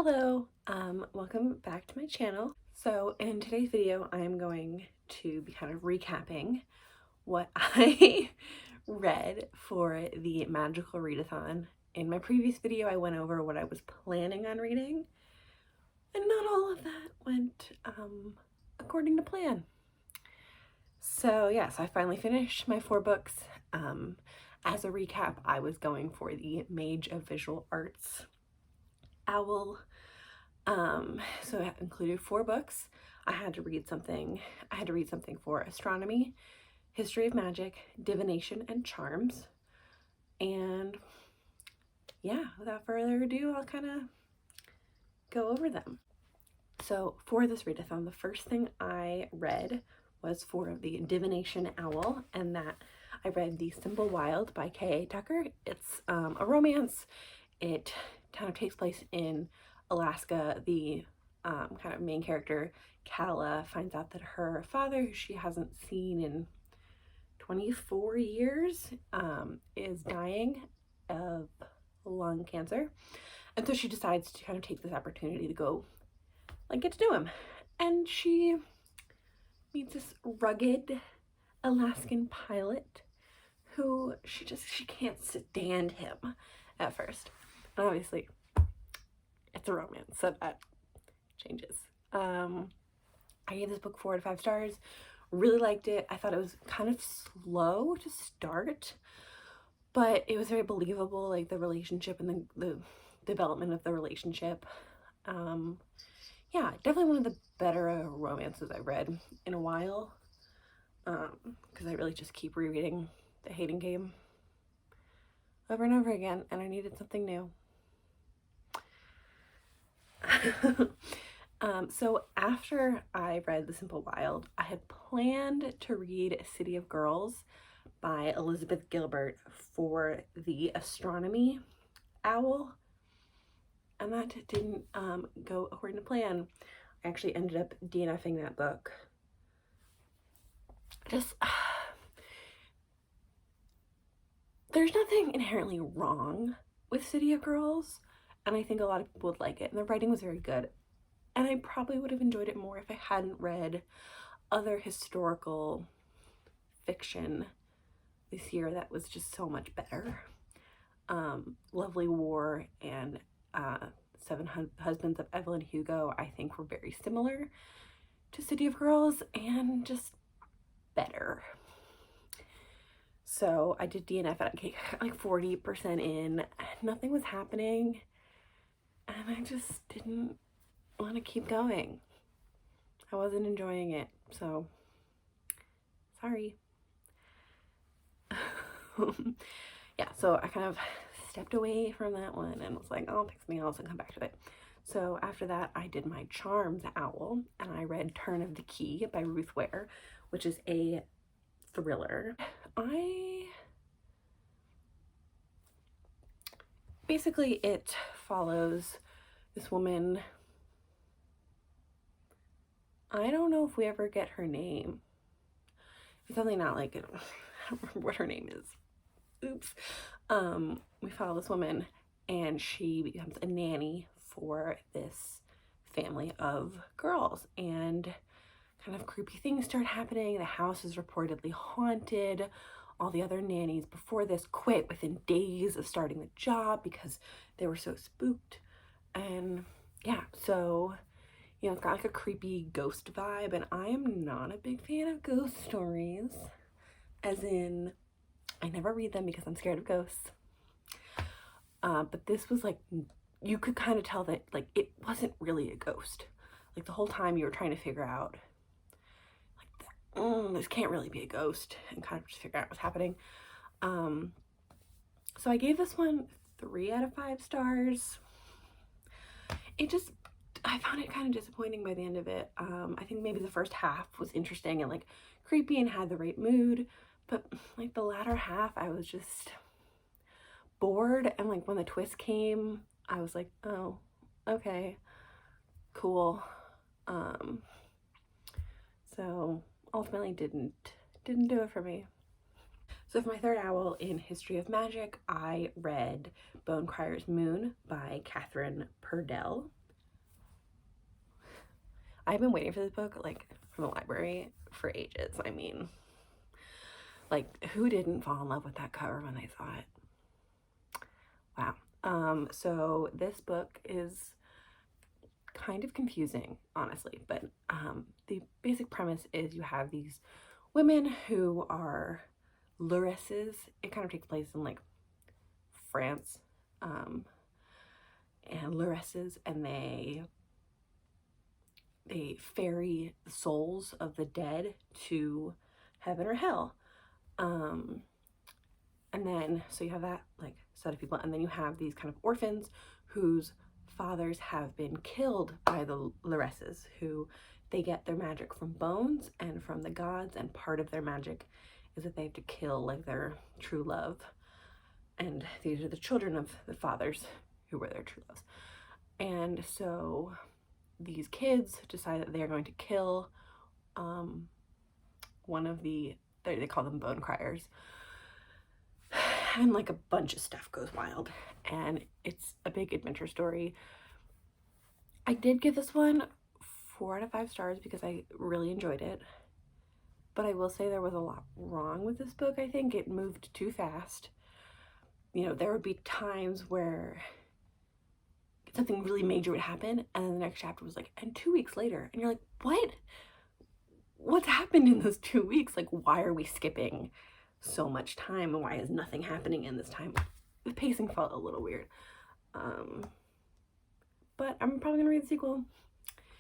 Hello, welcome back to my channel. So in today's video, I am going to be kind of recapping what I read for the magical readathon. In my previous video, I went over what I was planning on reading, and not all of that went according to plan. So yes, I finally finished my 4 books. As a recap, I was going for the Mage of Visual Arts Owl. So it included 4 books. I had to read something for astronomy, history of magic, divination, and charms. And yeah, without further ado, I'll kind of go over them. So for this readathon, the first thing I read was for the Divination Owl, and that I read The Simple Wild by K.A. Tucker. It's a romance. It kind of takes place in Alaska. The kind of main character, Calla, finds out that her father, who she hasn't seen in 24 years, is dying of lung cancer. And so she decides to kind of take this opportunity to go get to know him. And she meets this rugged Alaskan pilot who she can't stand him at first. And obviously it's a romance, so that changes. I gave this book 4 out of 5 stars. Really liked it. I thought it was kind of slow to start, but it was very believable, like the relationship and the development of the relationship. Yeah, definitely one of the better romances I've read in a while, because I really just keep rereading The Hating Game over and over again, and I needed something new. So after I read The Simple Wild, I had planned to read City of Girls by Elizabeth Gilbert for the Astronomy Owl, and that didn't go according to plan. I actually ended up DNFing that book. There's nothing inherently wrong with City of Girls, and I think a lot of people would like it, and the writing was very good. And I probably would have enjoyed it more if I hadn't read other historical fiction this year that was just so much better. Lovely War and Seven Husbands of Evelyn Hugo, I think, were very similar to City of Girls and just better. So I did DNF at like 40% in, nothing was happening, and I just didn't want to keep going. I wasn't enjoying it, so sorry. Yeah, so I kind of stepped away from that one and was like, I'll pick something else and come back to it. So after that, I did my Charms Owl, and I read Turn of the Key by Ruth Ware, which is a thriller. Basically, it follows this woman. I don't know if we ever get her name. It's something not like, I don't remember what her name is. Oops. We follow this woman, and she becomes a nanny for this family of girls, and kind of creepy things start happening. The house is reportedly haunted. All the other nannies before this quit within days of starting the job because they were so spooked. And yeah, so it's got like a creepy ghost vibe, and I am not a big fan of ghost stories, as in I never read them because I'm scared of ghosts. But this was like, you could kind of tell that like it wasn't really a ghost. Like the whole time you were trying to figure out like, this can't really be a ghost, and kind of just figure out what's happening. So I gave this one 3 out of 5 stars. I found it kind of disappointing by the end of it. I think maybe the first half was interesting and like creepy and had the right mood, but like the latter half I was just bored, and like when the twist came I was like, oh, okay, cool. So ultimately didn't do it for me. So for my third owl in History of Magic, I read Bone Crier's Moon by Catherine Purdell. I've been waiting for this book, like, from the library for ages. I mean, like, who didn't fall in love with that cover when they saw it? Wow. So this book is kind of confusing, honestly, but the basic premise is you have these women who are luresses. It kind of takes place in, like, France, and luresses, and they ferry the souls of the dead to heaven or hell. And then, so you have that, like, set of people, and then you have these kind of orphans whose fathers have been killed by the luresses, who they get their magic from bones and from the gods, and part of their magic is that they have to kill, like, their true love. And these are the children of the fathers who were their true loves. And so these kids decide that they are going to kill one of the, they call them bone criers, and like a bunch of stuff goes wild, and it's a big adventure story. I did give this one 4 out of 5 stars because I really enjoyed it, but I will say there was a lot wrong with this book. I think it moved too fast. You know, there would be times where something really major would happen, and then the next chapter was like, and 2 weeks later, and you're like, what's happened in those 2 weeks? Like, why are we skipping so much time, and why is nothing happening in this time? The pacing felt a little weird. But I'm probably gonna read the sequel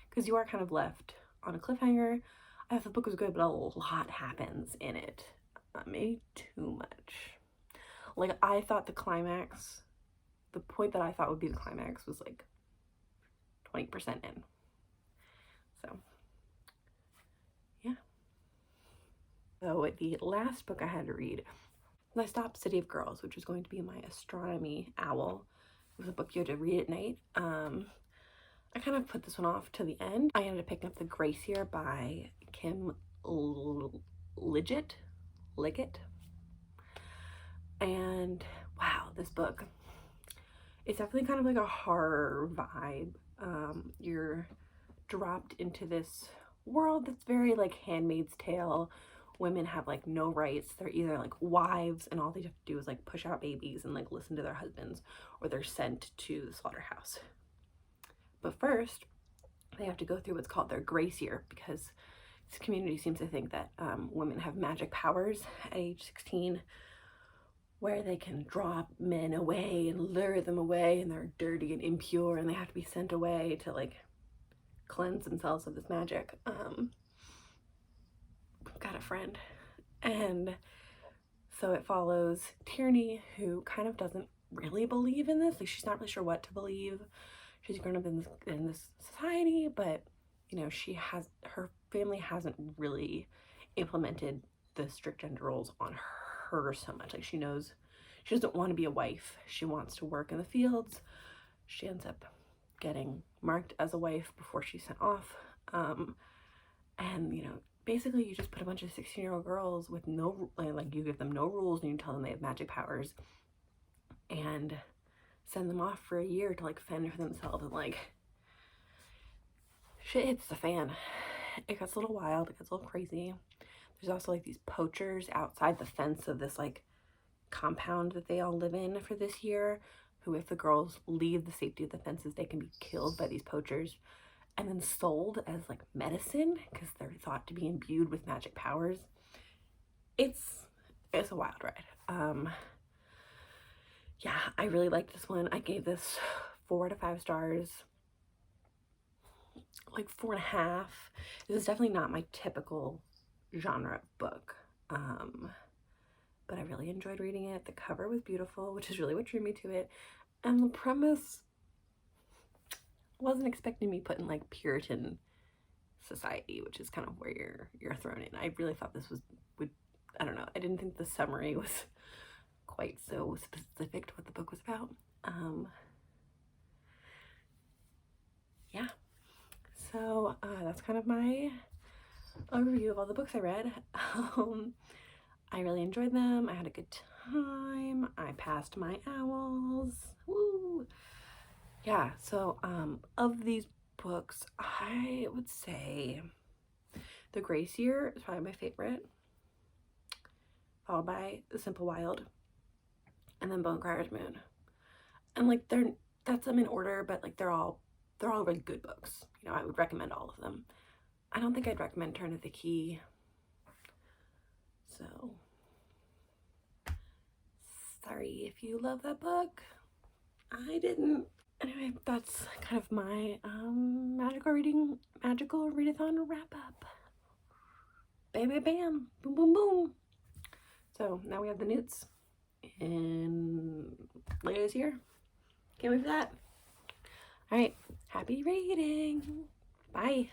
because you are kind of left on a cliffhanger. I thought the book was good, but a lot happens in it. Maybe too much. Like, I thought the climax, the point that I thought would be the climax, was like 20% in. So, yeah. So the last book I had to read, I stopped City of Girls, which was going to be my astronomy owl. It was a book you had to read at night. I kind of put this one off to the end. I ended up picking up The Gracier by Kim Liggett. And wow, this book, it's definitely kind of like a horror vibe. You're dropped into this world that's very like Handmaid's Tale. Women have like no rights. They're either like wives and all they have to do is like push out babies and like listen to their husbands, or they're sent to the slaughterhouse. But first, they have to go through what's called their grace year, because this community seems to think that women have magic powers at age 16, where they can draw men away and lure them away, and they're dirty and impure, and they have to be sent away to like cleanse themselves of this magic. Got a friend. And so it follows Tierney, who kind of doesn't really believe in this. Like, she's not really sure what to believe. She's grown up in this society, but you know, her family hasn't really implemented the strict gender roles on her so much. Like, she knows she doesn't want to be a wife. She wants to work in the fields. She ends up getting marked as a wife before she's sent off. And you know, basically you just put a bunch of 16-year-old girls with no, like, you give them no rules and you tell them they have magic powers and send them off for a year to like fend for themselves, and like shit hits the fan. It gets a little wild, it gets a little crazy. There's also like these poachers outside the fence of this like compound that they all live in for this year, who, if the girls leave the safety of the fences, they can be killed by these poachers and then sold as like medicine because they're thought to be imbued with magic powers. It's a wild ride. Yeah, I really liked this one. I gave this 4 out of 5 stars, like 4.5. This is definitely not my typical genre book, but I really enjoyed reading it. The cover was beautiful, which is really what drew me to it, and the premise wasn't expecting me put in like Puritan society, which is kind of where you're thrown in. I really thought this would I don't know, I didn't think the summary was quite so specific to what the book was about. Yeah, so that's kind of my overview of all the books I read. I really enjoyed them. I had a good time. I passed my owls. Woo! Yeah, so of these books, I would say The Grace Year is probably my favorite, followed by The Simple Wild, and then Bone Crier's Moon. And like that's them in order, but like they're all really good books. You know, I would recommend all of them. I don't think I'd recommend Turn of the Key. So sorry if you love that book. I didn't. Anyway, that's kind of my magical readathon wrap up. Bam bam bam, boom boom boom. So now we have the newts in later this year. Can't wait for that. All right, happy reading. Bye.